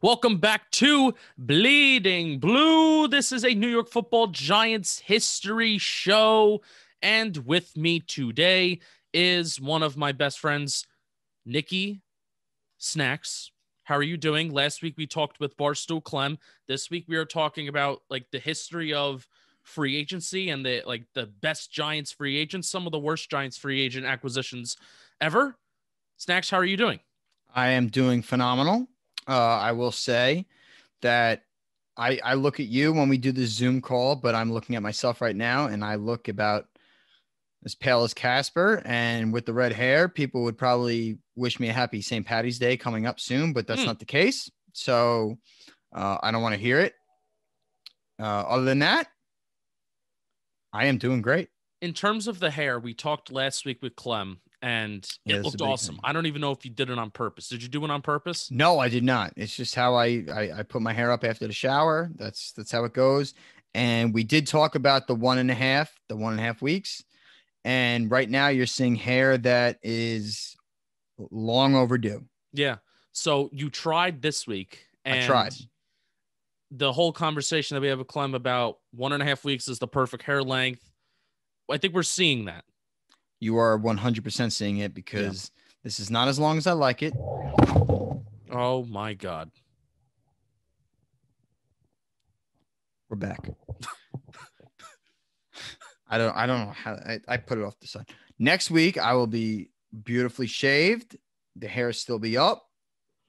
Welcome back to Bleeding Blue. This is a New York Football Giants history show. And with me today is one of my best friends, Nikki Snacks. How are you doing? Last week we talked with Barstool Clem. This week we are talking about the history of free agency and the best Giants free agents, some of the worst Giants free agent acquisitions ever. Snacks, how are you doing? I am doing phenomenal. I will say that I look at you when we do the Zoom call, but I'm looking at myself right now, and I look about as pale as Casper. And with the red hair, people would probably wish me a happy St. Patty's Day coming up soon, but that's not the case. So I don't want to hear it. Other than that, I am doing great. In terms of the hair, we talked last week with Clem, and it looked awesome. I don't even know if you did it on purpose. Did you do it on purpose? No, I did not. It's just how I put my hair up after the shower. That's how it goes. And we did talk about the 1.5 weeks. And right now you're seeing hair that is long overdue. Yeah. So you tried this week. And I tried. The whole conversation that we have with Clem about 1.5 weeks is the perfect hair length. I think we're seeing that. You are 100% seeing it because this is not as long as I like it. Oh my God. We're back. I don't know how I put it off the side. Next week, I will be beautifully shaved. The hair still be up,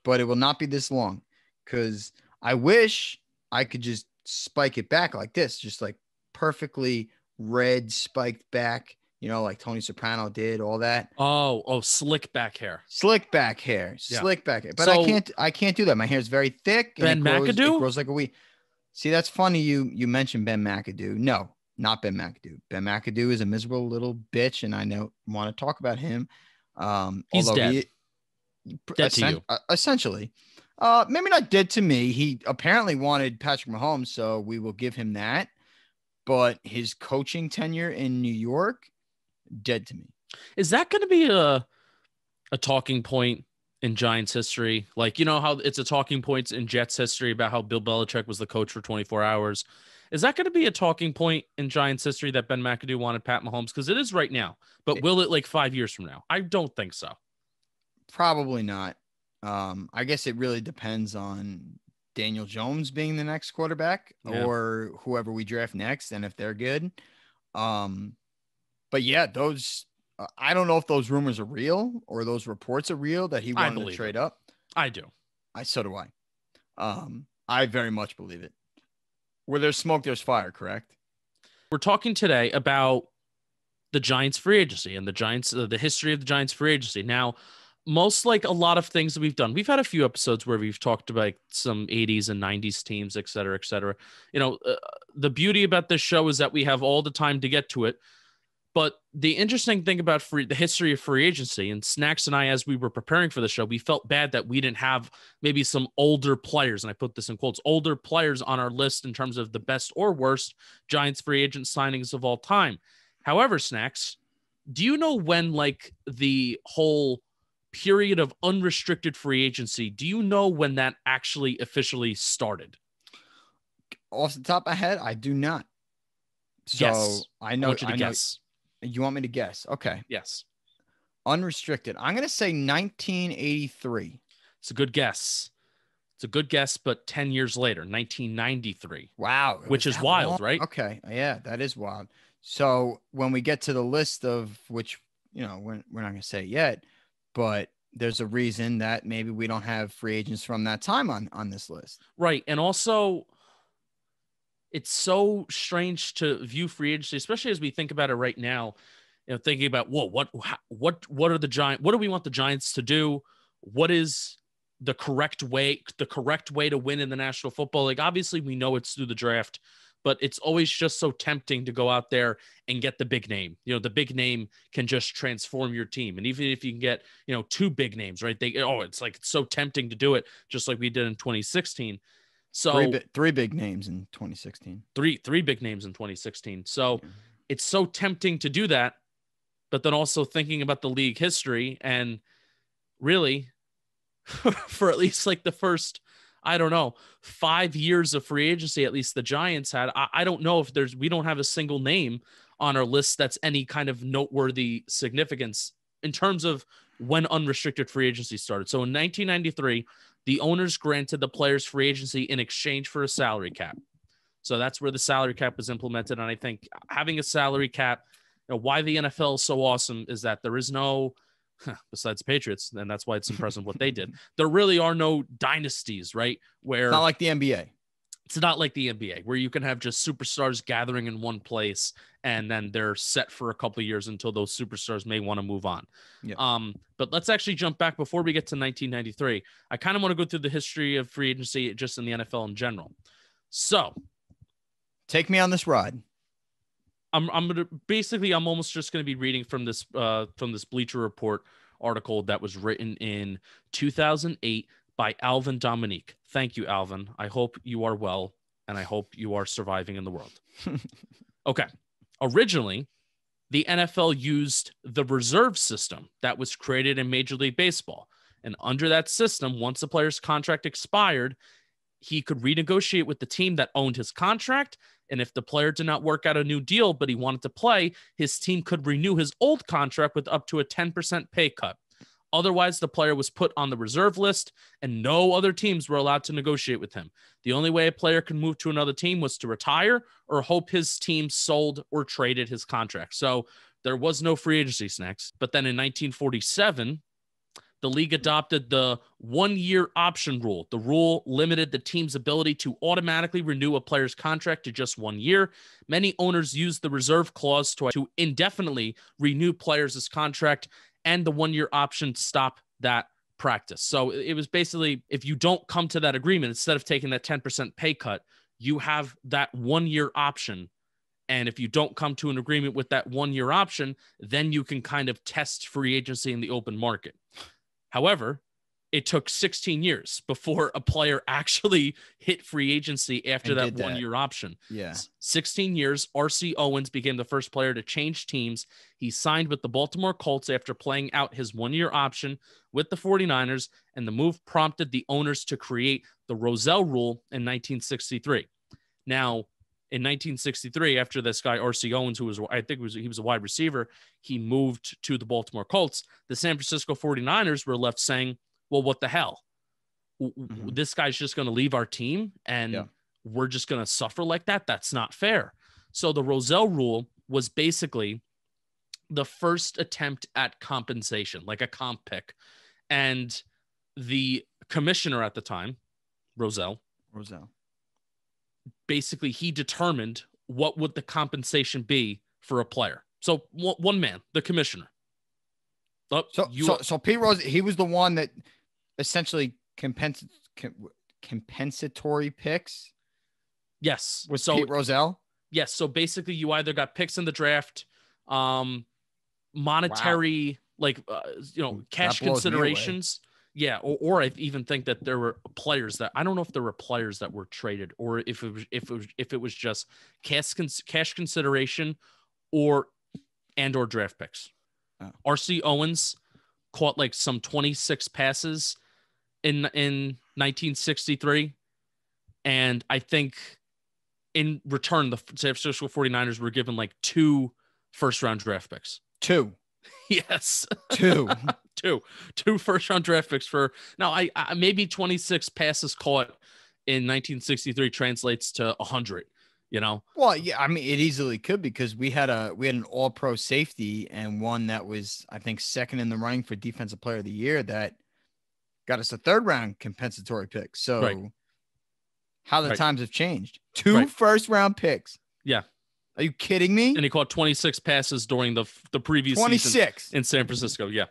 but it will not be this long because I wish I could just spike it back like this, just like perfectly red spiked back. You know, like Tony Soprano did, all that. Oh, slick back hair. Slick back hair. But so, I can't do that. My hair is very thick. And it grows like a weed. See, that's funny. You mentioned Ben Mcadoo. No, not Ben Mcadoo. Ben Mcadoo is a miserable little bitch, and I want to talk about him. He's dead. Dead to you. Essentially. Maybe not dead to me. He apparently wanted Patrick Mahomes, so we will give him that. But his coaching tenure in New York, dead to me. Is that going to be a talking point in Giants history? Like, you know how it's a talking point in Jets history about how Bill Belichick was the coach for 24 hours. Is that going to be a talking point in Giants history that Ben McAdoo wanted Pat Mahomes? Because it is right now. But will it 5 years from now? I don't think so. Probably not. I guess it really depends on Daniel Jones being the next quarterback or whoever we draft next and if they're good. But yeah, those I don't know if those rumors are real or those reports are real that he wanted to trade up. I do. So do I. I very much believe it. Where there's smoke, there's fire, correct? We're talking today about the Giants free agency and the history of the Giants free agency. Now, most like a lot of things that we've done, we've had a few episodes where we've talked about some 80s and 90s teams, et cetera, et cetera. You know, the beauty about this show is that we have all the time to get to it. But the interesting thing about the history of free agency, and Snacks and I, as we were preparing for the show, we felt bad that we didn't have maybe some older players, and I put this in quotes, older players on our list in terms of the best or worst Giants free agent signings of all time. However, Snacks, do you know when the whole period of unrestricted free agency, do you know when that actually officially started? Off the top of my head, I do not. So guess. I know. I want you to guess. You want me to guess? Okay. Yes. Unrestricted. I'm going to say 1983. It's a good guess. But 10 years later, 1993. Wow. Which is wild, long? Right? Okay. Yeah, that is wild. So when we get to the list of which, we're not going to say it yet, but there's a reason that maybe we don't have free agents from that time on this list. Right. And also, it's so strange to view free agency, especially as we think about it right now, thinking about, what are the Giants? What do we want the Giants to do? What is the correct way to win in the National Football League? Obviously we know it's through the draft, but it's always just so tempting to go out there and get the big name. The big name can just transform your team. And even if you can get, two big names, right? It's so tempting to do it just like we did in 2016. So three big names in 2016. Three big names in 2016. So it's so tempting to do that, but then also thinking about the league history and really for at least the first, I don't know, 5 years of free agency, at least the Giants had. I don't know if we don't have a single name on our list that's any kind of noteworthy significance in terms of when unrestricted free agency started. So in 1993, the owners granted the players free agency in exchange for a salary cap. So that's where the salary cap was implemented. And I think having a salary cap, why the NFL is so awesome is that there is no, besides Patriots, and that's why it's impressive what they did. There really are no dynasties, right? Where It's not like the NBA. It's not like the NBA where you can have just superstars gathering in one place and then they're set for a couple of years until those superstars may want to move on. Yeah. But let's actually jump back before we get to 1993. I kind of want to go through the history of free agency just in the NFL in general. So take me on this ride. I'm almost just going to be reading from this Bleacher Report article that was written in 2008 by Alvin Dominique. Thank you, Alvin. I hope you are well, and I hope you are surviving in the world. Okay. Originally, the NFL used the reserve system that was created in Major League Baseball. And under that system, once a player's contract expired, he could renegotiate with the team that owned his contract. And if the player did not work out a new deal, but he wanted to play, his team could renew his old contract with up to a 10% pay cut. Otherwise, the player was put on the reserve list and no other teams were allowed to negotiate with him. The only way a player could move to another team was to retire or hope his team sold or traded his contract. So there was no free agency snacks. But then in 1947, the league adopted the 1-year option rule. The rule limited the team's ability to automatically renew a player's contract to just 1 year. Many owners used the reserve clause to indefinitely renew players' contract, and the 1-year option stopped that practice. So it was basically, if you don't come to that agreement, instead of taking that 10% pay cut, you have that 1-year option. And if you don't come to an agreement with that 1-year option, then you can kind of test free agency in the open market. However, it took 16 years before a player actually hit free agency after that 1-year option. Yeah. 16 years, R.C. Owens became the first player to change teams. He signed with the Baltimore Colts after playing out his 1-year option with the 49ers, and the move prompted the owners to create the Rozelle Rule in 1963. Now, in 1963, after this guy, R.C. Owens, he was a wide receiver, he moved to the Baltimore Colts. The San Francisco 49ers were left saying, well, what the hell? Mm-hmm. This guy's just going to leave our team and we're just going to suffer like that? That's not fair. So the Rozelle Rule was basically the first attempt at compensation, like a comp pick. And the commissioner at the time, Rozelle, basically he determined what would the compensation be for a player. So one man, the commissioner. So Pete Rose, he was the one that essentially compensatory picks. Yes. Was Pete Rozelle? Yes. So basically you either got picks in the draft, monetary, cash considerations. Yeah. Or I even think that there were players that, I don't know if there were players that were traded or if it was just cash consideration or draft picks. Oh. R.C. Owens caught like some 26 passes in 1963. And I think in return, the San Francisco 49ers were given like 2 first-round draft picks. 2. Yes. 2. 2 first-round draft picks for now. I maybe 26 passes caught in 1963 translates to 100. Well, yeah, I mean, it easily could because we had an all-pro safety and one that was, I think, second in the running for defensive player of the year that got us a 3rd-round compensatory pick. So how the times have changed. 2 first-round picks. Yeah. Are you kidding me? And he caught 26 passes during the previous 26 season in San Francisco. Yeah.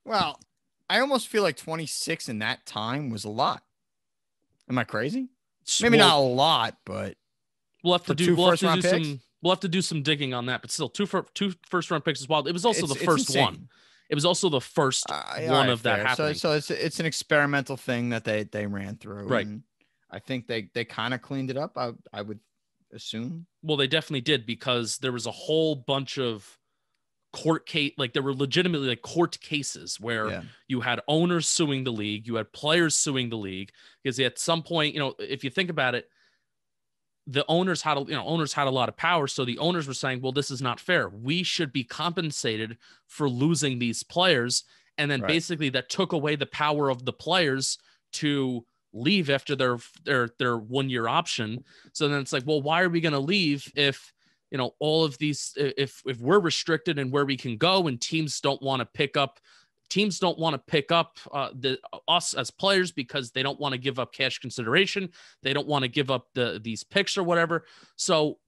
Well, I almost feel like 26 in that time was a lot. Am I crazy? Maybe not a lot, but we'll have to do some digging on that. But still, 2 first-round picks is wild. It was also the first one. It was also the first one of that happening. So it's an experimental thing that they ran through. Right. And I think they kind of cleaned it up. I would assume. Well, they definitely did because there was a whole bunch of court case, like there were legitimately like court cases where you had owners suing the league, you had players suing the league, because at some point, you know, if you think about it, the owners had a lot of power. So the owners were saying, well, this is not fair. We should be compensated for losing these players. And then basically that took away the power of the players to leave after their 1 year option. So then it's like, well, why are we going to leave if, you know, all of these, if we're restricted and where we can go, and teams don't want to pick up us as players because they don't want to give up cash consideration. They don't want to give up these picks or whatever. So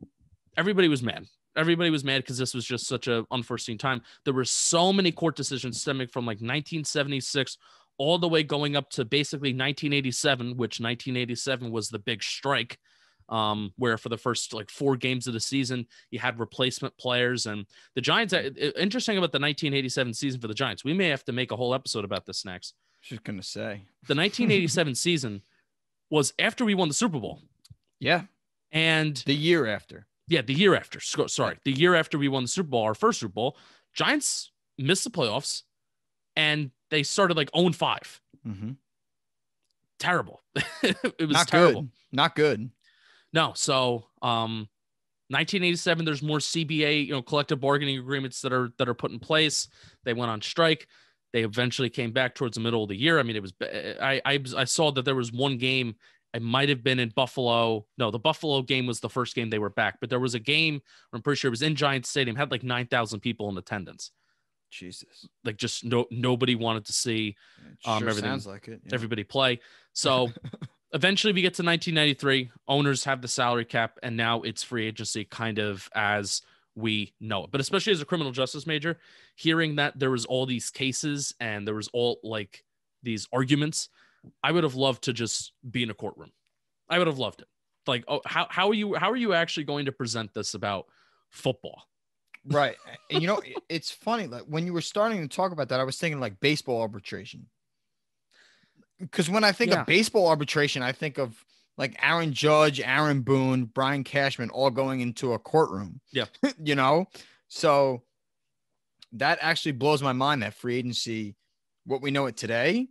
everybody was mad. Everybody was mad because this was just such an unforeseen time. There were so many court decisions stemming from like 1976 all the way going up to basically 1987, which 1987 was the big strike, where for the first like 4 games of the season, you had replacement players. And the Giants, interesting about the 1987 season for the Giants, we may have to make a whole episode about this next. I was just going to say. The 1987 season was after we won the Super Bowl. Yeah. And the year after. Yeah, the year after. Sorry. The year after we won the Super Bowl, our first Super Bowl, Giants missed the playoffs, and they started like 0-5. Mm-hmm. Terrible. It was not terrible. Good. Not good. No. So, 1987, there's more CBA, you know, collective bargaining agreements that are put in place. They went on strike. They eventually came back towards the middle of the year. I mean, it was, I saw that there was one game. It might have been in Buffalo. No, the Buffalo game was the first game they were back, but there was a game, I'm pretty sure it was in Giants Stadium, had like 9,000 people in attendance. Jesus. Like just nobody wanted to see everything. Sounds like it. Yeah. Everybody play. So eventually we get to 1993. Owners have the salary cap, and now it's free agency kind of as we know it. But especially as a criminal justice major, hearing that there was all these cases and there was all like these arguments, I would have loved to just be in a courtroom. I would have loved it. Like, oh, how are you actually going to present this about football? Right. And, you know, it's funny. Like when you were starting to talk about that, I was thinking like baseball arbitration. Because when I think of baseball arbitration, I think of like Aaron Judge, Aaron Boone, Brian Cashman all going into a courtroom. Yeah. You know, so that actually blows my mind that free agency, what we know it today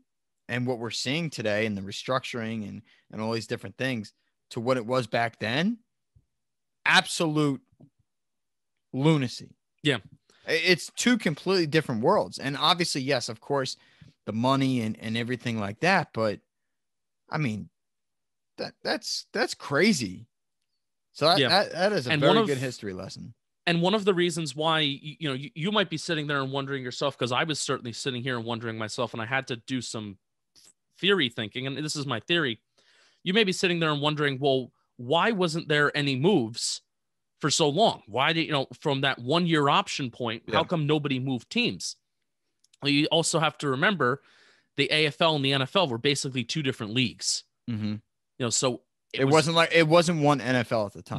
and what we're seeing today and the restructuring and all these different things to what it was back then. Absolute lunacy. Yeah. It's 2 completely different worlds. And obviously, yes, of course, the money and everything like that. But I mean, that's crazy. So that is a very good history lesson. And one of the reasons why, you know, you might be sitting there and wondering yourself, because I was certainly sitting here and wondering myself, and I had to do some theory thinking. And this is my theory. You may be sitting there and wondering, well, why wasn't there any moves for so long? Why did, you know, from that 1 year option point, how come nobody moved teams? Well, you also have to remember the AFL and the NFL were basically 2 different leagues. Mm-hmm. You know, so it wasn't one NFL at the time.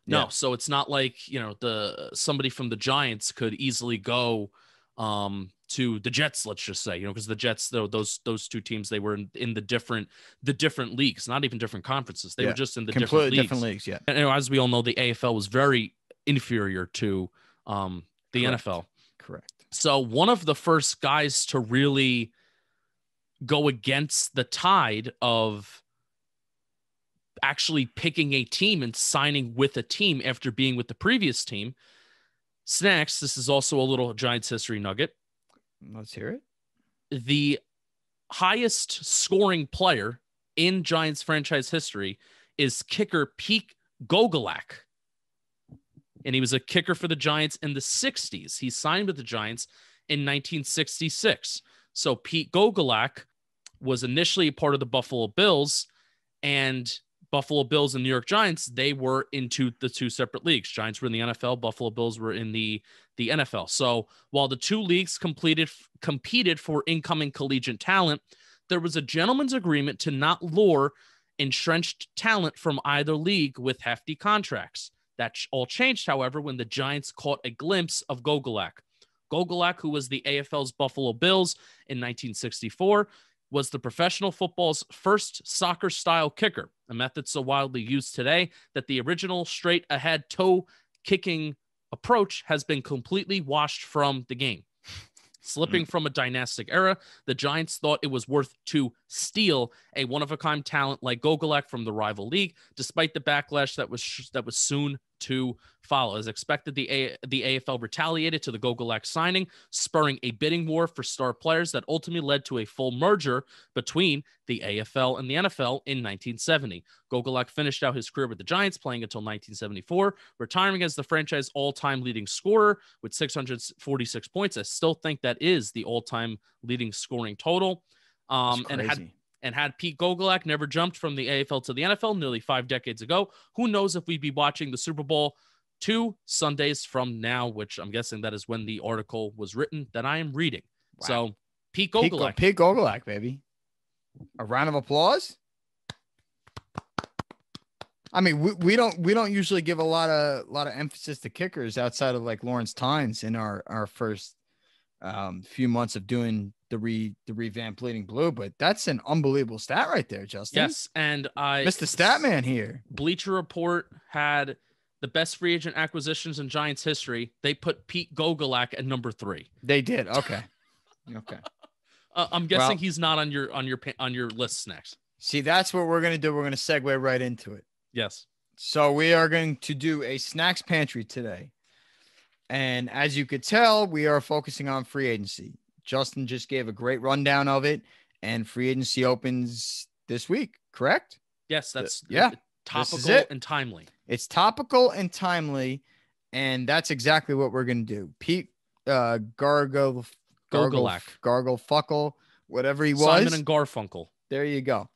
No. So it's not like, you know, somebody from the Giants could easily go to the Jets, let's just say, you know, because the Jets, those 2 teams, they were in the different leagues, not even different conferences. They were just in the completely different leagues. Yeah. And, you know, as we all know, the AFL was very inferior to the NFL. Correct. So one of the first guys to really go against the tide of actually picking a team and signing with a team after being with the previous team, Snacks, this is also a little Giants history nugget. Let's hear it. The highest scoring player in Giants franchise history is kicker Pete Gogolak. And he was a kicker for the Giants in the 60s. He signed with the Giants in 1966. So Pete Gogolak was initially part of the Buffalo Bills, and Buffalo Bills and New York Giants, they were into the 2 separate leagues. Giants were in the NFL, Buffalo Bills were in the NFL. So while the 2 leagues competed for incoming collegiate talent, there was a gentleman's agreement to not lure entrenched talent from either league with hefty contracts. That all changed, however, when the Giants caught a glimpse of Gogolak. Gogolak, who was the AFL's Buffalo Bills in 1964, was the professional football's first soccer-style kicker, a method so widely used today that the original straight-ahead toe kicking approach has been completely washed from the game. Slipping from a dynastic era, the Giants thought it was worth to steal a one-of-a-kind talent like Gogolak from the rival league, despite the backlash that was soon to follow. As expected, the AFL retaliated to the Gogolak signing, spurring a bidding war for star players that ultimately led to a full merger between the AFL and the NFL in 1970. Gogolak finished out his career with the Giants, playing until 1974, retiring as the franchise all-time leading scorer with 646 points. I still think that is the all-time leading scoring total. And had Pete Gogolak never jumped from the AFL to the NFL nearly 5 decades ago, who knows if we'd be watching the Super Bowl 2 Sundays from now, which I'm guessing that is when the article was written that I am reading. Wow. So Pete Gogolak. Pete Gogolak, baby. A round of applause. I mean, we don't usually give a lot of emphasis to kickers outside of like Lawrence Tynes in our first few months of doing the revamped Bleeding Blue, but that's an unbelievable stat right there, Justin. Yes, and Mr. Statman here. Bleacher Report had the best free agent acquisitions in Giants history. They put Pete Gogolak at number 3. They did. Okay. I'm guessing he's not on your list next. See, that's what we're gonna do. We're gonna segue right into it. Yes. So we are going to do a snacks pantry today, and as you could tell, we are focusing on free agency. Justin just gave a great rundown of it, and free agency opens this week, correct? Yes, that's topical and timely. It's topical and timely, and that's exactly what we're going to do. Pete Gogolak, whatever he was. Simon and Garfunkel. There you go.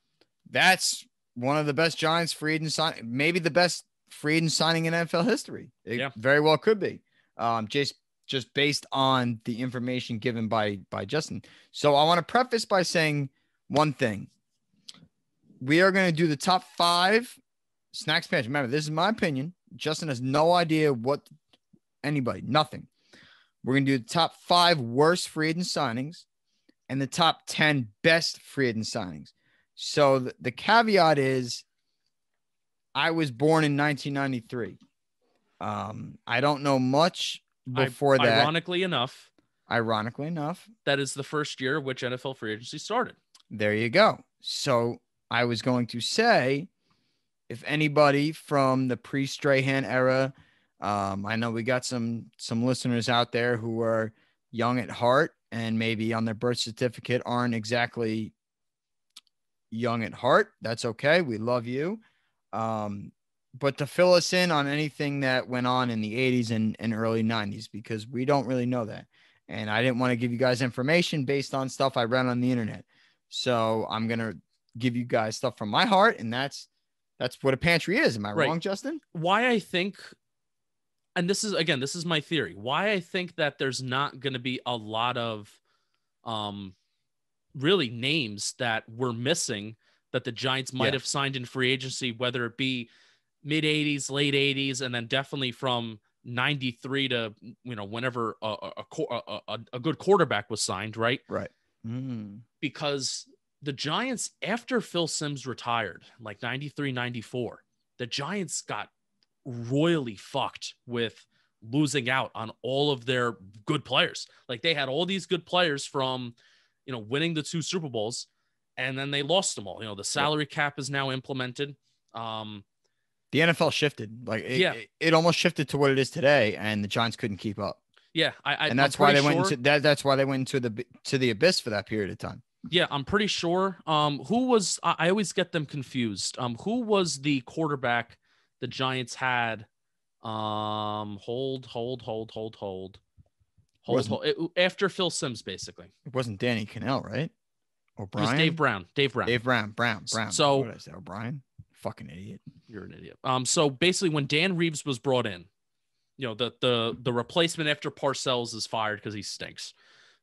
That's one of the best Giants free agent signing, maybe the best free agent signing in NFL history. It very well could be. Just based on the information given by Justin. So I want to preface by saying one thing. We are going to do the top 5 snacks pantry. Remember, this is my opinion. Justin has no idea nothing. We're going to do the top 5 worst free agent signings and the top 10 best free agent signings. So the caveat is I was born in 1993. I don't know much before that. Ironically enough, that is the first year which NFL free agency started. There you go. So I was going to say, if anybody from the pre-Strahan era, I know we got some listeners out there who are young at heart and maybe on their birth certificate aren't exactly young at heart. That's okay. We love you. But to fill us in on anything that went on in the 80s and early 90s, because we don't really know that. And I didn't want to give you guys information based on stuff I read on the internet. So I'm going to give you guys stuff from my heart. And that's what a pantry is. Am I wrong, Justin? Why I think, and this is my theory, why I think that there's not going to be a lot of really names that we're missing that the Giants might have signed in free agency, whether it be mid 80s, late 80s, and then definitely from 93 to, whenever a good quarterback was signed, right? Right. Because the Giants, after Phil Simms retired, like 93, 94, the Giants got royally fucked with losing out on all of their good players. Like they had all these good players from, winning the 2 Super Bowls, and then they lost them all. The salary cap is now implemented. The NFL shifted, it almost shifted to what it is today, and the Giants couldn't keep up. Yeah, that's why they went into that's why they went into the abyss for that period of time. Yeah, I'm pretty sure. Who was? I always get them confused. Who was the quarterback the Giants had? Hold. After Phil Simms, basically. It wasn't Danny Cannell, right? Or Brian? It was Dave Brown. Dave Brown. So what did I say? O'Brien? Fucking idiot. You're an idiot. So basically, when Dan Reeves was brought in, the replacement after Parcells is fired because he stinks.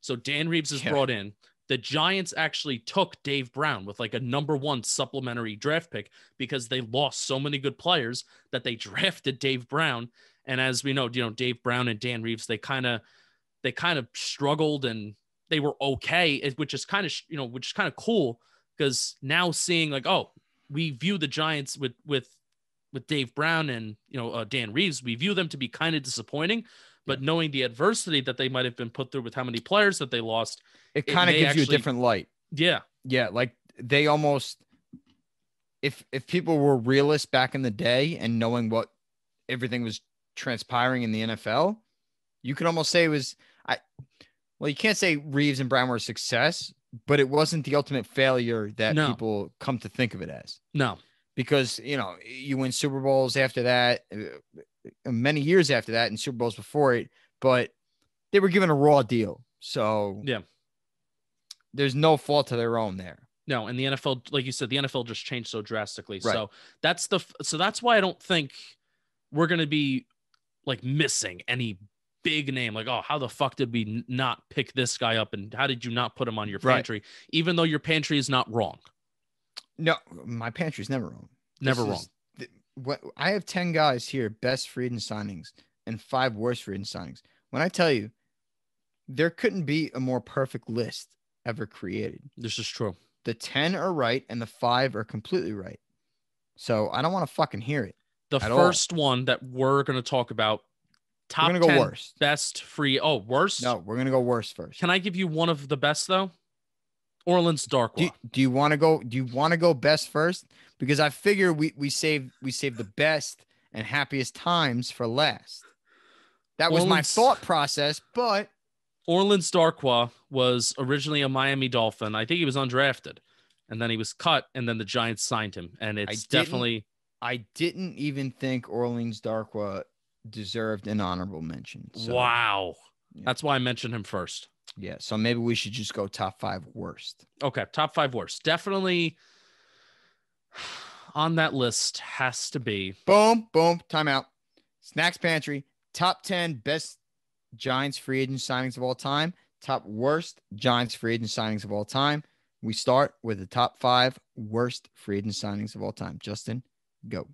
So Dan Reeves is brought in. The Giants actually took Dave Brown with like a number 1 supplementary draft pick because they lost so many good players that they drafted Dave Brown. And as we know, Dave Brown and Dan Reeves, they kind of struggled and they were okay, which is kind of cool because now seeing like, oh, we view the Giants with with Dave Brown and, Dan Reeves, we view them to be kind of disappointing, but knowing the adversity that they might have been put through with how many players that they lost, it kind of gives you a different light. Yeah. Yeah. Like they almost, if people were realists back in the day and knowing what everything was transpiring in the NFL, you could almost say it was, you can't say Reeves and Brown were a success, but it wasn't the ultimate failure that people come to think of it as. No. Because, you win Super Bowls after that, many years after that, and Super Bowls before it, but they were given a raw deal. So yeah, there's no fault to their own there. No, and the NFL, like you said, the NFL just changed so drastically. Right. So that's why I don't think we're going to be like missing any big name. Like, oh, how the fuck did we not pick this guy up? And how did you not put him on your pantry? Even though your pantry is not wrong. No, my pantry's never wrong. Never wrong. I have 10 guys here, best free agent signings, and 5 worst free agent signings. When I tell you, there couldn't be a more perfect list ever created. This is true. The 10 are right, and the 5 are completely right. So I don't want to fucking hear it. The first one that we're going to talk about, top 10 go worst. Best free. Oh, worst? No, we're going to go worst first. Can I give you one of the best, though? Orleans Darkwa. Do you want to go? Do you want to go best first? Because I figure we save the best and happiest times for last. That was my thought process, but Orleans Darkwa was originally a Miami Dolphin. I think he was undrafted, and then he was cut, and then the Giants signed him. And it's definitely. I didn't even think Orleans Darkwa deserved an honorable mention. So, wow, that's why I mentioned him first. Yeah, so maybe we should just go top 5 worst. Okay, top 5 worst. Definitely on that list has to be. Boom, timeout. Snacks Pantry, top 10 best Giants free agent signings of all time, top worst Giants free agent signings of all time. We start with the top 5 worst free agent signings of all time. Justin, go.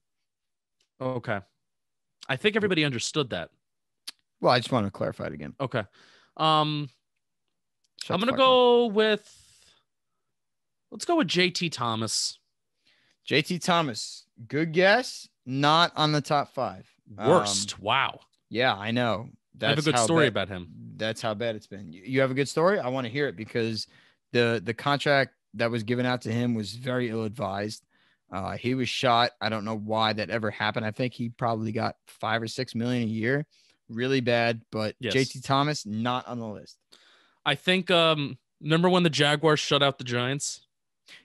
Okay. I think everybody understood that. Well, I just want to clarify it again. Okay. I'm going to go let's go with JT Thomas. JT Thomas, good guess. Not on the top 5. Worst. Wow. Yeah, I know. I have a good story about him. That's how bad it's been. You have a good story? I want to hear it because the contract that was given out to him was very ill-advised. He was shot. I don't know why that ever happened. I think he probably got $5 or $6 million a year. Really bad, but yes. JT Thomas, not on the list. I think, remember when the Jaguars shut out the Giants?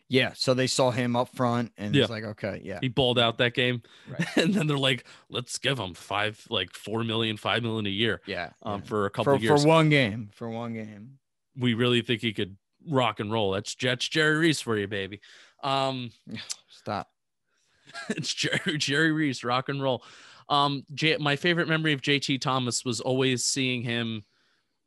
Yeah. So they saw him up front and it's like, okay, yeah. He balled out that game. Right. And then they're like, let's give him $4 million, $5 million a year. Yeah. For a couple of years. For one game. We really think he could rock and roll. That's Jerry Reese for you, baby. Stop. It's Jerry Reese, rock and roll. My favorite memory of JT Thomas was always seeing him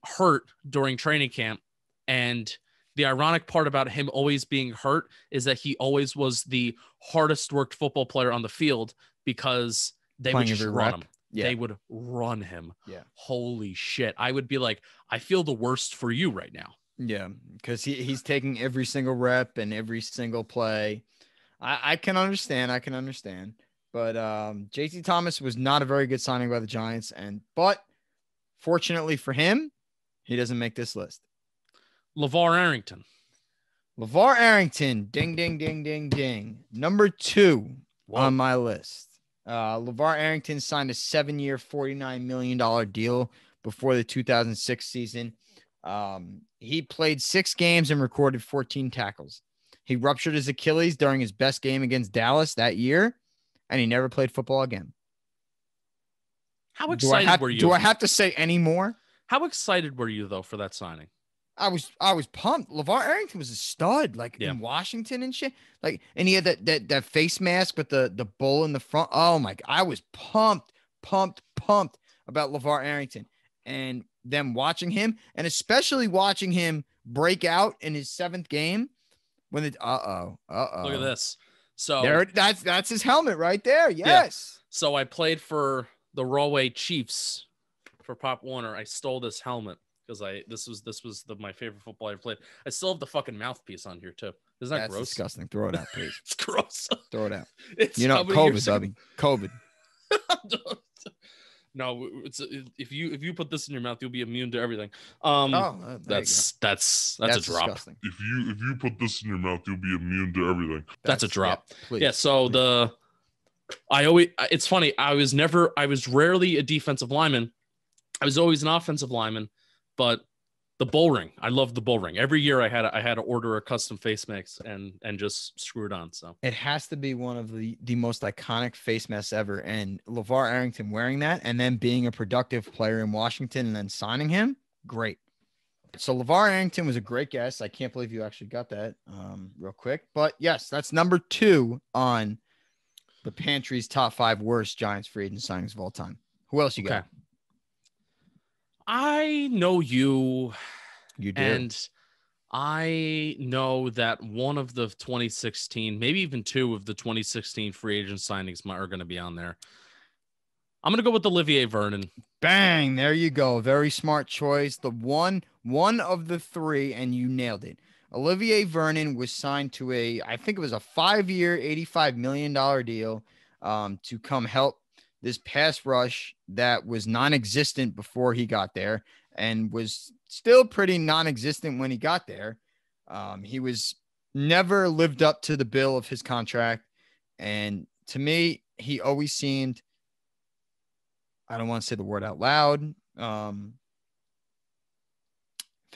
hurt during training camp. And the ironic part about him always being hurt is that he always was the hardest worked football player on the field because they would just run him. Yeah. They would run him. Yeah. Holy shit. I would be like, I feel the worst for you right now. Yeah. Because he's taking every single rep and every single play. I can understand. But JT Thomas was not a very good signing by the Giants. But fortunately for him, he doesn't make this list. Levar Arrington. Ding, ding, ding, ding, ding. Number 2 on my list. Levar Arrington signed a 7-year, $49 million deal before the 2006 season. He played 6 games and recorded 14 tackles. He ruptured his Achilles during his best game against Dallas that year, and he never played football again. How excited were you? Do I have to say any more? How excited were you, though, for that signing? I was pumped. Levar Arrington was a stud, in Washington and shit. And he had that face mask with the bull in the front. Oh my God. I was pumped about Levar Arrington. And then watching him, and especially watching him break out in his 7th game when look at this. So that's his helmet right there. Yes. Yeah. So I played for the Rawway Chiefs for Pop Warner. I stole this helmet because this was my favorite football I played. I still have the fucking mouthpiece on here too. Is that That's gross? disgusting. Throw it out, please. It's gross. Throw it out. It's COVID, Bubby. COVID. No, it's if you put this in your mouth, you'll be immune to everything. That's a drop. Disgusting. If you put this in your mouth, you'll be immune to everything. That's a drop. Yeah, please, yeah. So please. it's funny. I was rarely a defensive lineman. I was always an offensive lineman, but the bull ring, I love the bull ring. Every year I had to order a custom face mask and just screw it on. So it has to be one of the most iconic face masks ever. And Levar Arrington wearing that and then being a productive player in Washington and then signing him, great. So Levar Arrington was a great guess. I can't believe you actually got that real quick. But yes, that's number 2 on the Pantry's top 5 worst Giants free agent signings of all time. Who else you got? I know you. You do. And I know that one of the 2016, maybe even 2 of the 2016 free agent signings are going to be on there. I'm going to go with Olivier Vernon. Bang. There you go. Very smart choice. The one of the 3, and you nailed it. Olivier Vernon was signed to I think it was a 5-year, $85 million deal to come help this pass rush that was non-existent before he got there and was still pretty non-existent when he got there. He was never lived up to the bill of his contract. And to me, he always seemed, I don't want to say the word out loud. If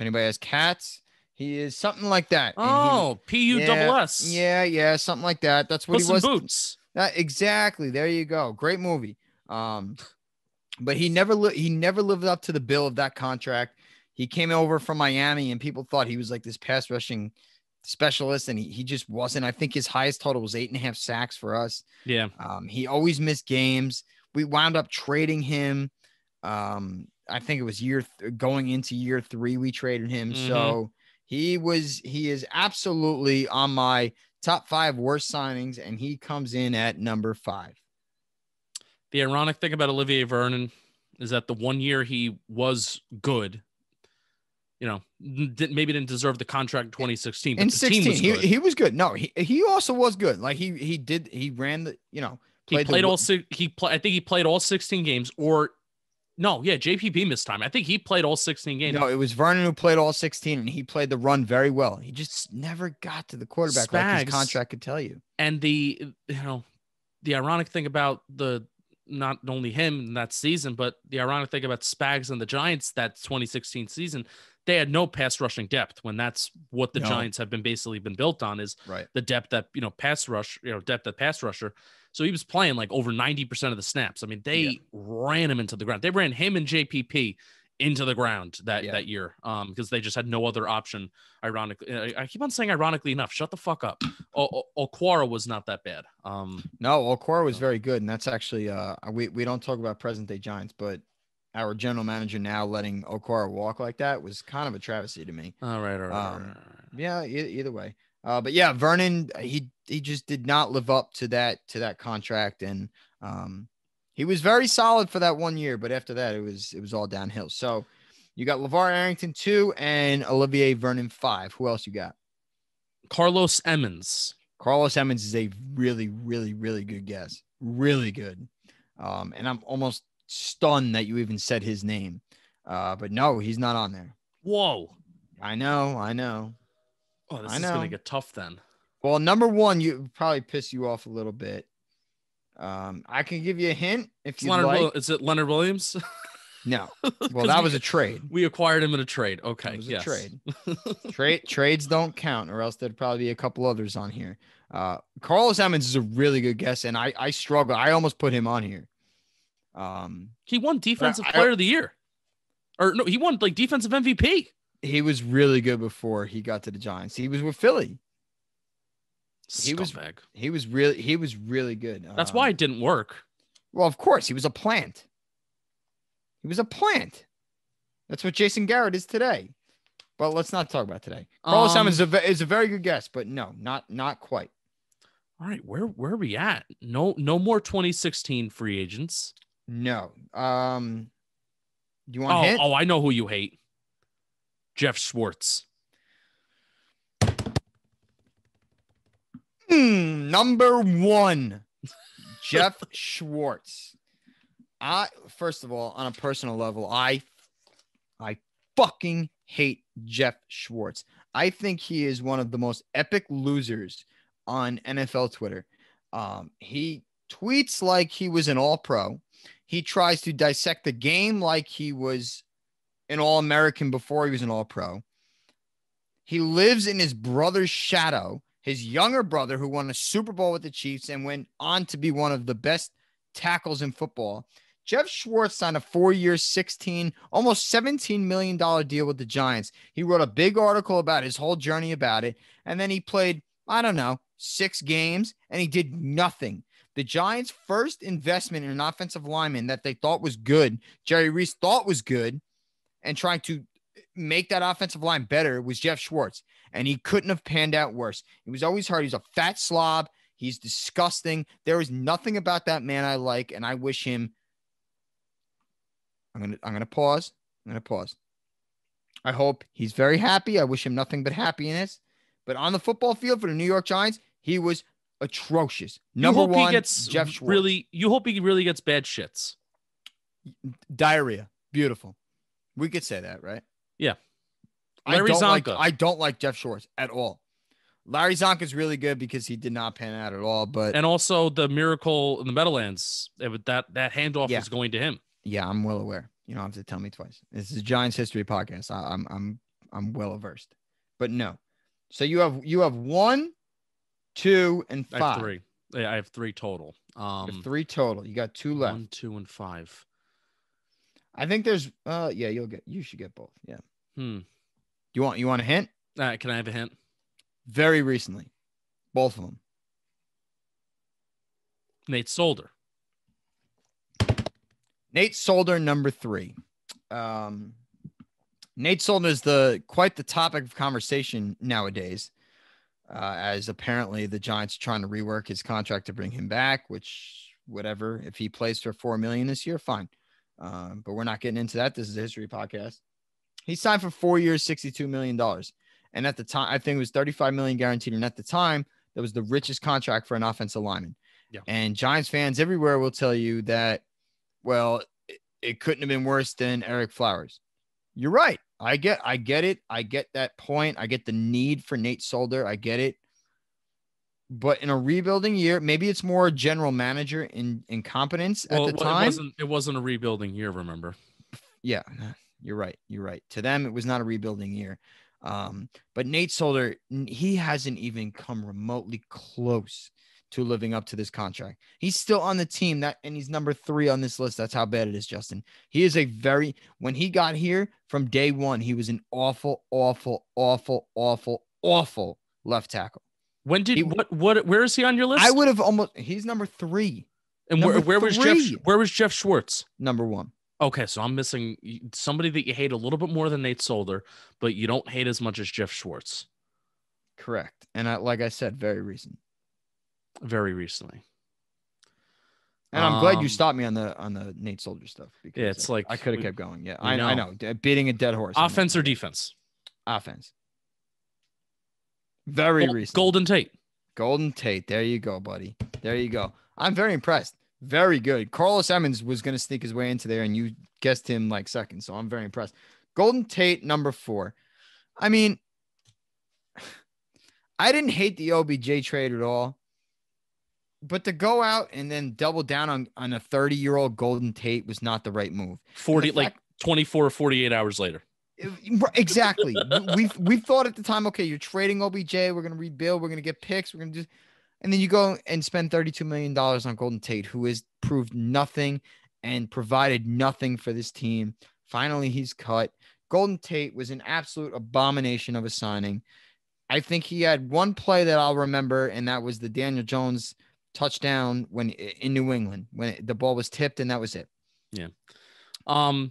anybody has cats, he is something like that. Oh, P-U-S-S. Yeah, something like that. That's what Puss he was. in Boots. Exactly. There you go. Great movie. But he never lived up to the bill of that contract. He came over from Miami and people thought he was like this pass rushing specialist, and he just wasn't. I think his highest total was 8.5 sacks for us. Yeah. He always missed games. We wound up trading him. I think it was going into year 3, we traded him. Mm-hmm. So he is absolutely on my top 5 worst signings, and he comes in at number 5. The ironic thing about Olivier Vernon is that the one year he was good, maybe didn't deserve the contract in 2016. But in the 16, team was good. he was good. No, he also was good. Like he ran the, I think he played all 16 games, or no, yeah, JPP missed time. I think he played all 16 games. No, it was Vernon who played all 16, and he played the run very well. He just never got to the quarterback like his contract could tell you. And the ironic thing about not only him in that season, but the ironic thing about Spags and the Giants that 2016 season, they had no pass rushing depth, when that's what the Giants have been built on, is the depth that, pass rush, depth at pass rusher. So he was playing like over 90% of the snaps. I mean, they ran him into the ground. They ran him and JPP into the ground that year because they just had no other option. Ironically, I keep on saying ironically enough. Shut the fuck up. Okwara was not that bad. No, Okwara was very good, and that's actually we don't talk about present day Giants, but our general manager now letting Okwara walk like that was kind of a travesty to me. All right. Yeah, either way. But yeah, Vernon, he just did not live up to that contract, and he was very solid for that 1 year, but after that, it was all downhill. So you got Levar Arrington 2 and Olivier Vernon 5. Who else you got? Carlos Emmons. Carlos Emmons is a really, really, really good guess. Really good. And I'm almost stunned that you even said his name. But no, he's not on there. Whoa. I know. Oh, this is going to get tough then. Well, number 1, you probably piss you off a little bit. I can give you a hint if you like. Is it Leonard Williams? No. Well, that was a trade. We acquired him in a trade. Okay. It was a trade. Trades don't count, or else there'd probably be a couple others on here. Carlos Emmons is a really good guess, and I struggle. I almost put him on here. He won Defensive Player of the Year. Or no, he won like Defensive MVP. He was really good before he got to the Giants. He was with Philly. He was really good. That's why it didn't work. Well, of course, he was a plant. That's what Jason Garrett is today. But let's not talk about today. Carlos Emmons is a very good guess, but no, not quite. All right, where are we at? No more 2016 free agents. No. Do you want a hint? Oh, I know who you hate. Jeff Schwartz. Number one, Jeff Schwartz. First of all, on a personal level, I fucking hate Jeff Schwartz. I think he is one of the most epic losers on NFL Twitter. He tweets like he was an all-pro. He tries to dissect the game like he was an all-American before he was an all-pro. He lives in his brother's shadow, his younger brother who won a Super Bowl with the Chiefs and went on to be one of the best tackles in football. Jeff Schwartz signed a 4-year, almost $17 million deal with the Giants. He wrote a big article about his whole journey about it. And then he played, 6 games, and he did nothing. The Giants' first investment in an offensive lineman that they thought was good, Jerry Reese thought was good, and trying to make that offensive line better was Jeff Schwartz. And he couldn't have panned out worse. He was always hurt. He's a fat slob. He's disgusting. There is nothing about that man I like, and I wish him. I'm gonna pause. I hope he's very happy. I wish him nothing but happiness. But on the football field for the New York Giants, he was atrocious. Number one, Jeff Schwartz. You hope he really gets bad shits. Diarrhea. Beautiful. We could say that, right? Yeah. Larry Zonka. I don't like Jeff Schwartz at all. Larry Zonka is really good because he did not pan out at all. And also the miracle in the Meadowlands, that handoff was going to him. Yeah, I'm well aware. You don't have to tell me twice. This is a Giants history podcast. I'm well versed. But no. So you have 1, 2, and 5. I have 3. Yeah, I have 3 total. You have 3 total. You got 2 left. 1, 2, and 5. I think there's you should get both. Yeah. You want a hint? Can I have a hint? Very recently. Both of them. Nate Solder. Nate Solder, number 3. Nate Solder is quite the topic of conversation nowadays, as apparently the Giants are trying to rework his contract to bring him back, which whatever. If he plays for $4 million this year, fine. But we're not getting into that. This is a history podcast. He signed for 4 years, $62 million. And at the time, I think it was $35 million guaranteed. And at the time, that was the richest contract for an offensive lineman. Yeah. And Giants fans everywhere will tell you that, well, it couldn't have been worse than Eric Flowers. You're right. I get it. I get that point. I get the need for Nate Solder. I get it. But in a rebuilding year, maybe it's more general manager incompetence at the time. It wasn't a rebuilding year, remember? Yeah, you're right. To them, it was not a rebuilding year. But Nate Solder, he hasn't even come remotely close to living up to this contract. He's still on the team and he's number 3 on this list. That's how bad it is, Justin. He is when he got here from day one, he was an awful, awful, awful, awful, awful left tackle. Where is he on your list? I would have he's number 3. And where was Jeff Schwartz? Number 1. Okay, so I'm missing somebody that you hate a little bit more than Nate Solder, but you don't hate as much as Jeff Schwartz. Correct. And like I said, very recent. Very recently. And I'm glad you stopped me on the Nate Solder stuff. Because it's like I could have kept going. Yeah, I know. Beating a dead horse. Offense or defense? Offense. Very recent. Golden Tate. There you go, buddy. There you go. I'm very impressed. Very good. Carlos Emmons was going to sneak his way into there, and you guessed him like second. So I'm very impressed. Golden Tate, number 4. I mean, I didn't hate the OBJ trade at all. But to go out and then double down on a 30-year-old Golden Tate was not the right move. 24 or 48 hours later. Exactly. we thought at the time, okay, you're trading OBJ. We're going to rebuild. We're going to get picks. We're going to do. And then you go and spend $32 million on Golden Tate, who has proved nothing and provided nothing for this team. Finally, he's cut. Golden Tate was an absolute abomination of a signing. I think he had one play that I'll remember, and that was the Daniel Jones touchdown in New England when the ball was tipped, and that was it. Yeah. So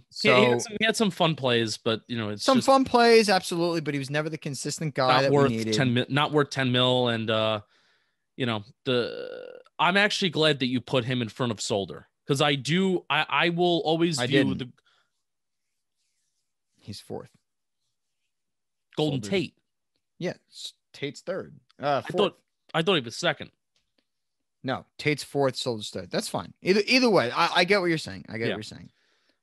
he had some fun plays, but it's some fun plays, absolutely. But he was never the consistent guy that we needed. Not worth 10 mil, and I'm actually glad that you put him in front of Solder because I will always view he's 4th. Golden Tate. Yeah, Tate's 3rd. I thought he was second. No, Tate's fourth, Solder's third. That's fine. Either way, I get what you're saying. I get what you're saying.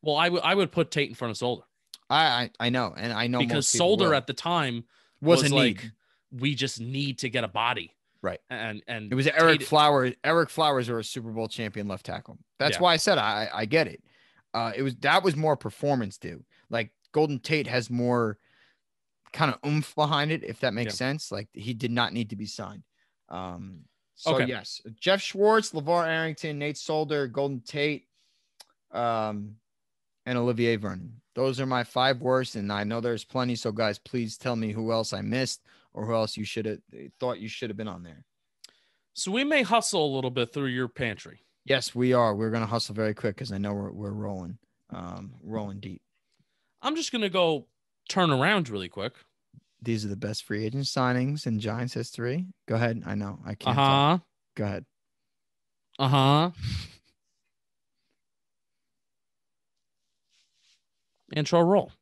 Well, I would put Tate in front of Solder. I know, and I know because most people Solder will. at the time was was a like, need. we just need to get a body. Right. And it was Eric Flowers. Eric Flowers or a Super Bowl champion left tackle. That's why I said I get it. That was more performance due. Like Golden Tate has more kind of oomph behind it, if that makes sense. Like he did not need to be signed. Yes, Jeff Schwartz, Levar Arrington, Nate Solder, Golden Tate, and Olivier Vernon. Those are my 5 worst, and I know there's plenty. So guys, please tell me who else I missed or who else you should have thought you should have been on there. So we may hustle a little bit through your pantry. Yes, we are. We're going to hustle very quick because I know we're rolling deep. I'm just going to go turn around really quick. These are the best free agent signings in Giants history. Go ahead. I know. I can't. Go ahead. Intro roll.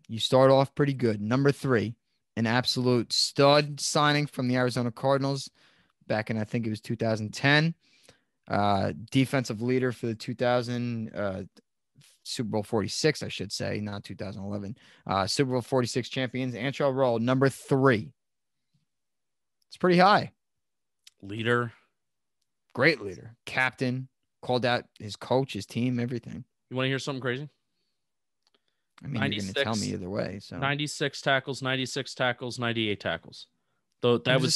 You start off pretty good. Number 3, an absolute stud signing from the Arizona Cardinals back in, I think it was 2010. Defensive leader for the 2000 Super Bowl 46, I should say, not 2011. Super Bowl 46 champions. Antrel Roll, number 3. It's pretty high. Leader. Great leader. Captain. Called out his coach, his team, everything. You want to hear something crazy? I mean, you're going to tell me either way. So 96 tackles, 98 tackles. Though that was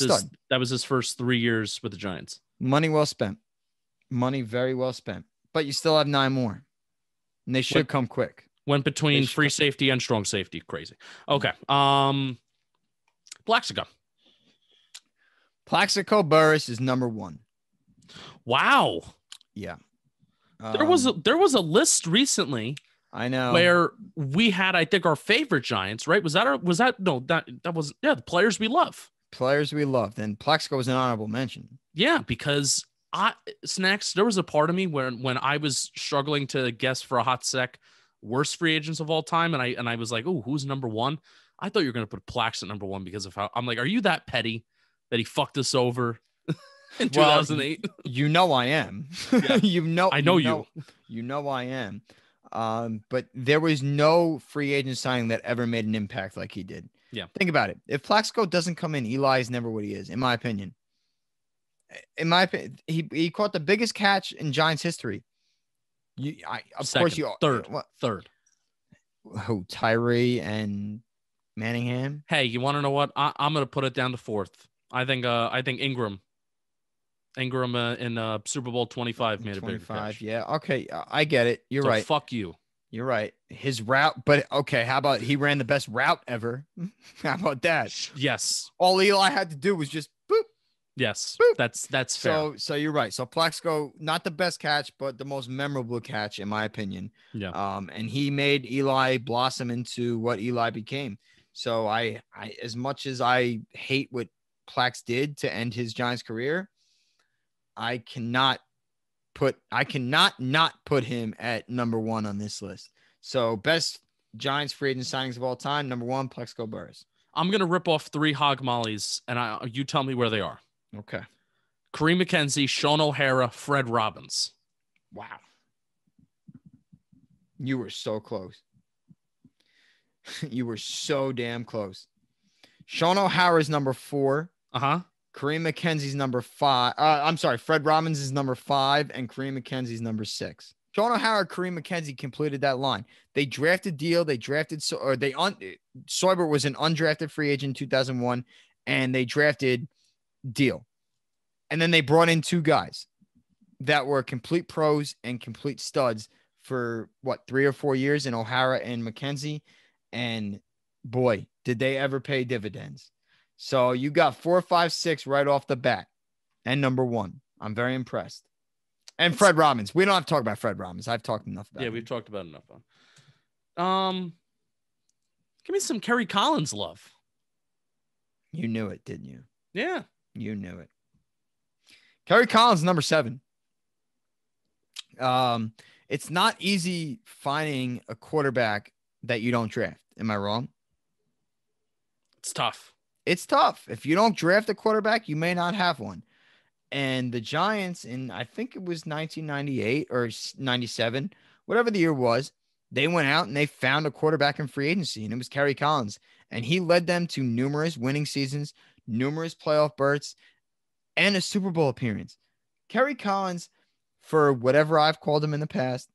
his first 3 years with the Giants. Money well spent. Money very well spent. But you still have 9 more. And they should come quick. Went between free safety and strong safety. Crazy. Okay. Plaxico. Plaxico Burris is number 1. Wow. Yeah. There was a list recently. I know, where we had, I think, our favorite Giants, right? The players we love. Players we loved. And Plexico was an honorable mention. Yeah, because Snacks, there was a part of me when I was struggling to guess for a hot sec worst free agents of all time, and I was like, oh, who's number 1? I thought you were gonna put Plax at number 1 because of how I'm like, are you that petty that he fucked us over in 2008? You know I am. Yeah. You know I am. But there was no free agent signing that ever made an impact like he did. Yeah. Think about it. If Plaxico doesn't come in, Eli is never what he is, in my opinion. He caught the biggest catch in Giants history. Third. Who, Tyree and Manningham? Hey, you want to know what? I'm going to put it down to 4th. I think Ingram in Super Bowl 25 made a big catch. Yeah. Okay. I get it. You're right. Fuck you. You're right. His route, but okay. How about he ran the best route ever? How about that? Yes. All Eli had to do was just boop. Yes. Boop. That's fair. So you're right. So Plaxico, not the best catch, but the most memorable catch in my opinion. Yeah. And he made Eli blossom into what Eli became. So I as much as I hate what Plax did to end his Giants career, I cannot not put him at number 1 on this list. So best Giants free agent signings of all time. Number 1, Plexico Burris. I'm going to rip off 3 hog mollies and you tell me where they are. Okay. Kareem McKenzie, Sean O'Hara, Fred Robbins. Wow. You were so close. You were so damn close. Sean O'Hara is number 4. Uh-huh. Kareem McKenzie's number 5. Fred Robbins is number 5, and Kareem McKenzie's number 6. Jonah Howard, Kareem McKenzie completed that line. They drafted Deal. They drafted Soybert was an undrafted free agent in 2001, and they drafted Deal. And then they brought in 2 guys that were complete pros and complete studs for 3 or 4 years in O'Hara and McKenzie. And boy, did they ever pay dividends. So you got 4, 5, 6 right off the bat. And number 1. I'm very impressed. And Fred Robbins. We don't have to talk about Fred Robbins. I've talked enough about him. We've talked about enough. Give me some Kerry Collins love. You knew it, didn't you? Yeah. You knew it. Kerry Collins, number 7. It's not easy finding a quarterback that you don't draft. Am I wrong? It's tough. it's tough. If you don't draft a quarterback, you may not have one. And the Giants in, I think it was 1998 or 97, whatever the year was, they went out and they found a quarterback in free agency, and it was Kerry Collins. And he led them to numerous winning seasons, numerous playoff berths, and a Super Bowl appearance. Kerry Collins, for whatever I've called him in the past,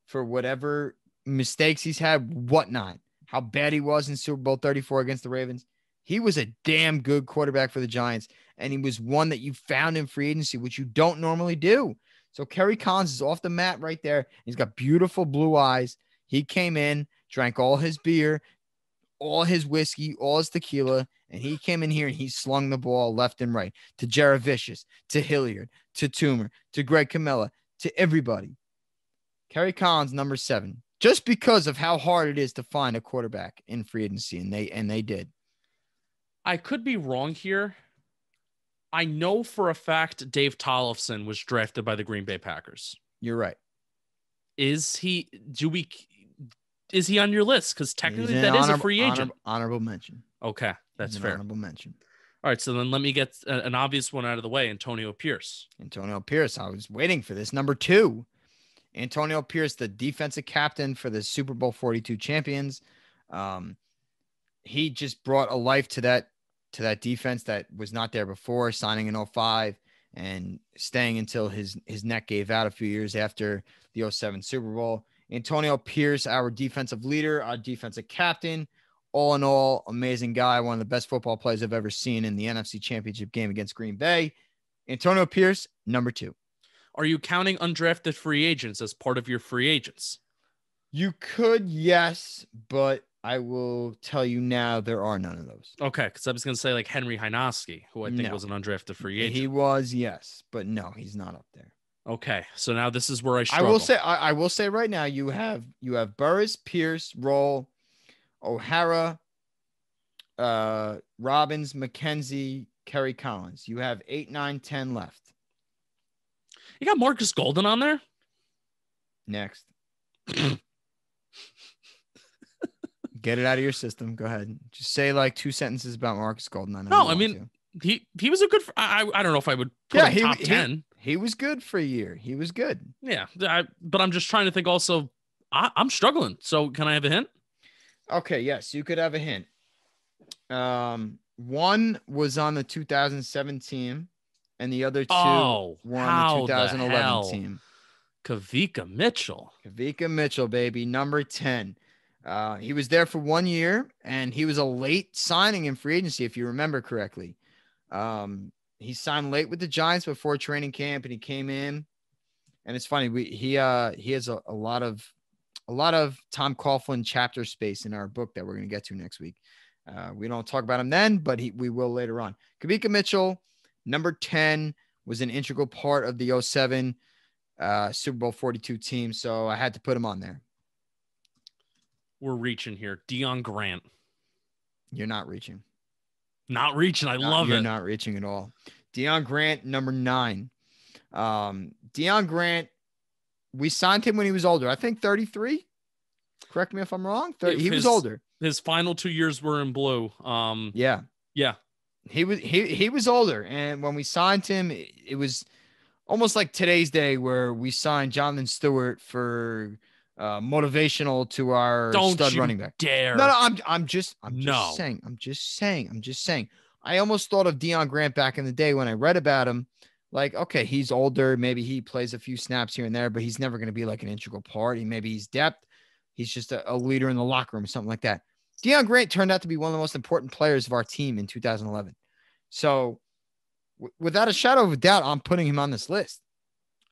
for whatever mistakes he's had, whatnot, how bad he was in Super Bowl 34 against the Ravens, he was a damn good quarterback for the Giants. And he was one that you found in free agency, which you don't normally do. So Kerry Collins is off the mat right there. He's got beautiful blue eyes. He came in, drank all his beer, all his whiskey, all his tequila, and he came in here and he slung the ball left and right to Jaravicious, to Hilliard, to Toomer, to Greg Camella, to everybody. Kerry Collins, number 7, just because of how hard it is to find a quarterback in free agency, and they did. I could be wrong here. I know for a fact Dave Tollefson was drafted by the Green Bay Packers. You're right. Is he on your list? Because technically that is a free agent. Honorable mention. Okay, that's fair. Honorable mention. All right, so then let me get an obvious one out of the way. Antonio Pierce. Antonio Pierce. I was waiting for this. Number 2. Antonio Pierce, the defensive captain for the Super Bowl 42 champions. He just brought a life to that defense that was not there before, signing in 2005 and staying until his neck gave out a few years after the 2007 Super Bowl. Antonio Pierce, our defensive leader, our defensive captain, all in all, amazing guy, one of the best football players I've ever seen in the NFC Championship game against Green Bay. Antonio Pierce, number 2. Are you counting undrafted free agents as part of your free agents? You could, yes, but I will tell you now there are none of those. Okay, because I was going to say like Henry Hynoski, who I think was an undrafted free agent. He was, yes, but no, he's not up there. Okay, so now this is where I struggle. I will say right now you have Burris, Pierce, Roll, O'Hara, Robbins, McKenzie, Kerry Collins. You have 8, 9, 10 left. You got Marcus Golden on there? Next. Get it out of your system. Go ahead. Just say like 2 sentences about Marcus Golden. I mean, he was a good. I don't know if I would put him top 10. He was good for a year. He was good. Yeah, but I'm just trying to think. Also, I'm struggling. So can I have a hint? Okay. Yes, you could have a hint. One was on the 2007 team, and the other 2 were on the 2011 team. Kabika Mitchell. Kabika Mitchell, baby, number 10. He was there for 1 year, and he was a late signing in free agency, if you remember correctly. He signed late with the Giants before training camp, and he came in. And it's funny, he has a lot of Tom Coughlin chapter space in our book that we're going to get to next week. We don't talk about him then, but we will later on. Kabika Mitchell, number 10, was an integral part of the 2007 Super Bowl 42 team, so I had to put him on there. We're reaching here. Dion Grant. You're not reaching. Not reaching. I love it. You're not reaching at all. Dion Grant, number 9. Dion Grant, we signed him when he was older. I think 33. Correct me if I'm wrong. He was older. His final 2 years were in blue. Yeah. He was older, and when we signed him, it was almost like today's day where we signed Jonathan Stewart for motivational to our stud running back. No, I'm just saying. I almost thought of Dion Grant back in the day when I read about him. Like, okay, he's older. Maybe he plays a few snaps here and there, but he's never going to be like an integral part. Maybe he's depth. He's just a leader in the locker room, something like that. Dion Grant turned out to be one of the most important players of our team in 2011. So without a shadow of a doubt, I'm putting him on this list.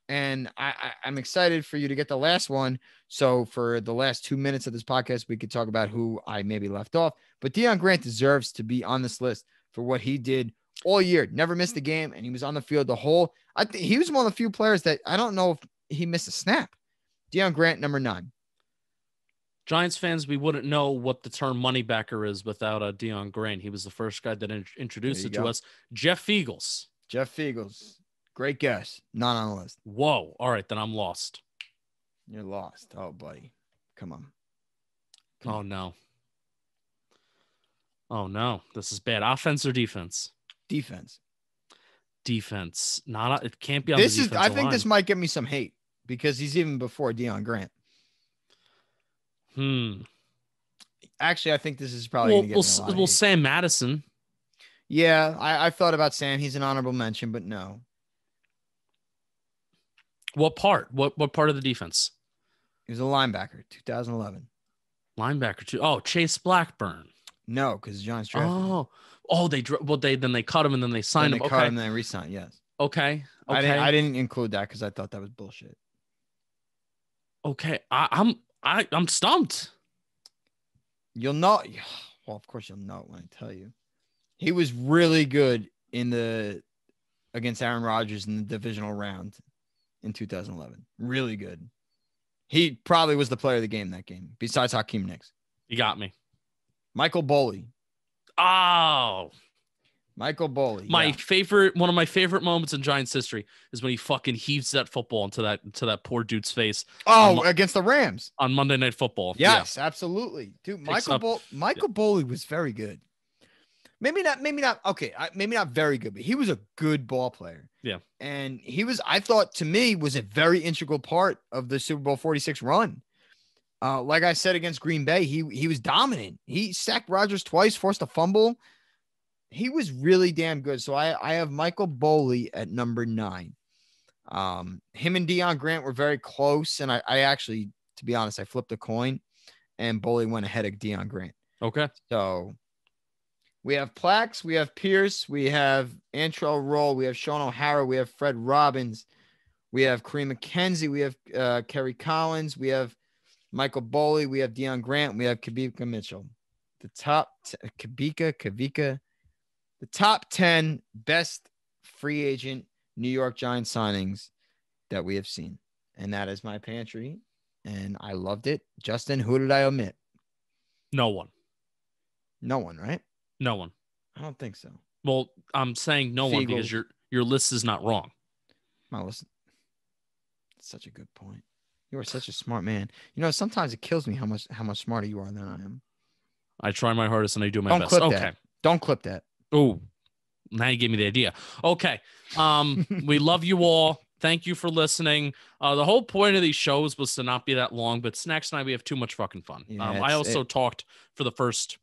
And I'm excited for you to get the last one. So for the last 2 minutes of this podcast, we could talk about who I maybe left off. But Dion Grant deserves to be on this list for what he did all year. Never missed a game, and he was on the field the whole. I think he was one of the few players that I don't know if he missed a snap. Dion Grant, number 9. Giants fans, we wouldn't know what the term moneybacker is without Dion Grant. He was the first guy that introduced it to us. Jeff Fiegels. Great guess. Not on the list. Whoa. All right, then I'm lost. You're lost. Oh, buddy. Come on. Oh, no. Oh no, this is bad. Offense or defense? Defense. Defense. Not. It can't be on the defensive I think line. this might get me some hate because he's even before Dion Grant. Actually, I think this is probably going to get me a lot of hate. Sam Madison. Yeah, I thought about Sam. He's an honorable mention, but no. What part? What part of the defense? He was a linebacker, 2011. Linebacker too. Oh, Chase Blackburn. No, because Giants drafted. Then they cut him and then they signed him. They cut him and then re-signed. Yes. Okay. I didn't include that because I thought that was bullshit. Okay, I'm stumped. You'll know. Well, of course you'll know when I tell you. He was really good against Aaron Rodgers in the divisional round in 2011. Really good. He probably was the player of the game that game, besides Hakeem Nicks. You got me. Michael Bowley. Oh, Michael Bowley. One of my favorite moments in Giants history is when he fucking heaves that football into that poor dude's face. Oh, against the Rams on Monday Night Football. Yes, absolutely, dude. Michael Bowley was very good. Maybe not. Okay, maybe not very good, but he was a good ball player. Yeah, and I thought to me was a very integral part of the Super Bowl 46 run. Like I said against Green Bay, he was dominant. He sacked Rodgers twice, forced a fumble. He was really damn good. So I have Michael Bowley at number 9. Him and Dion Grant were very close, and I actually, to be honest, I flipped a coin, and Bowley went ahead of Dion Grant. Okay, so we have Plax, we have Pierce, we have Antrell Roll, we have Sean O'Hara, we have Fred Robbins, we have Kareem McKenzie, we have Kerry Collins, we have Michael Bowley, we have Dion Grant, we have Kabika Mitchell. The top Kabika. The top 10 best free agent New York Giants signings that we have seen. And that is my pantry. And I loved it. Justin, who did I omit? No one. No one, right? No one. I don't think so. Well, I'm saying no one because your list is not wrong. My list. Such a good point. You are such a smart man. You know, sometimes it kills me how much smarter you are than I am. I try my hardest and I do my best. Don't clip that. Oh, now you gave me the idea. Okay. We love you all. Thank you for listening. The whole point of these shows was to not be that long, but Snacks and I, we have too much fucking fun. Yeah, I also talked for the first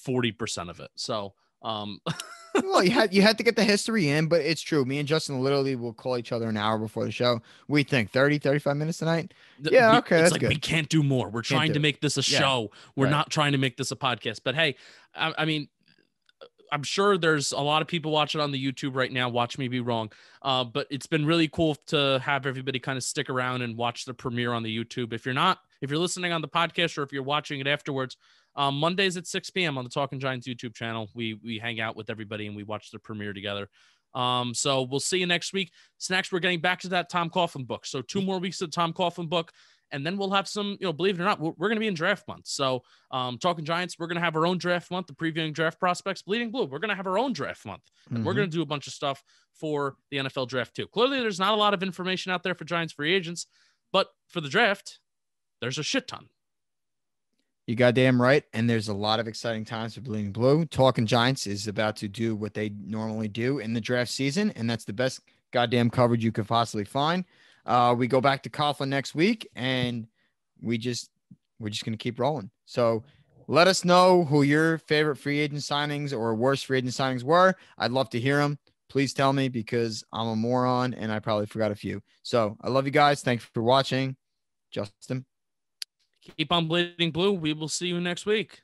40% of it. So, well, you had to get the history in, but it's true. Me and Justin literally will call each other an hour before the show. We think 30, 35 minutes tonight. Yeah. Okay. That's good. We can't do more. We're trying to make this a show. We're not trying to make this a podcast, but hey, I mean, I'm sure there's a lot of people watching on the YouTube right now. Watch me be wrong. But it's been really cool to have everybody kind of stick around and watch the premiere on the YouTube. If you're listening on the podcast or if you're watching it afterwards, Mondays at 6 p.m. on the Talking Giants YouTube channel, we hang out with everybody and we watch the premiere together. So we'll see you next week. Snacks, we're getting back to that Tom Coughlin book. So 2 more weeks of the Tom Coughlin book. And then we'll have some, believe it or not, we're going to be in draft month. So Talking Giants, we're going to have our own draft month, the previewing draft prospects. Bleeding Blue, we're going to have our own draft month. And we're going to do a bunch of stuff for the NFL draft too. Clearly, there's not a lot of information out there for Giants free agents, but for the draft, there's a shit ton. You goddamn right. And there's a lot of exciting times for Bleeding Blue. Talking Giants is about to do what they normally do in the draft season, and that's the best goddamn coverage you could possibly find. We go back to Coughlin next week, and we're just going to keep rolling. So let us know who your favorite free agent signings or worst free agent signings were. I'd love to hear them. Please tell me because I'm a moron and I probably forgot a few. So I love you guys. Thanks for watching. Justin. Keep on bleeding blue. We will see you next week.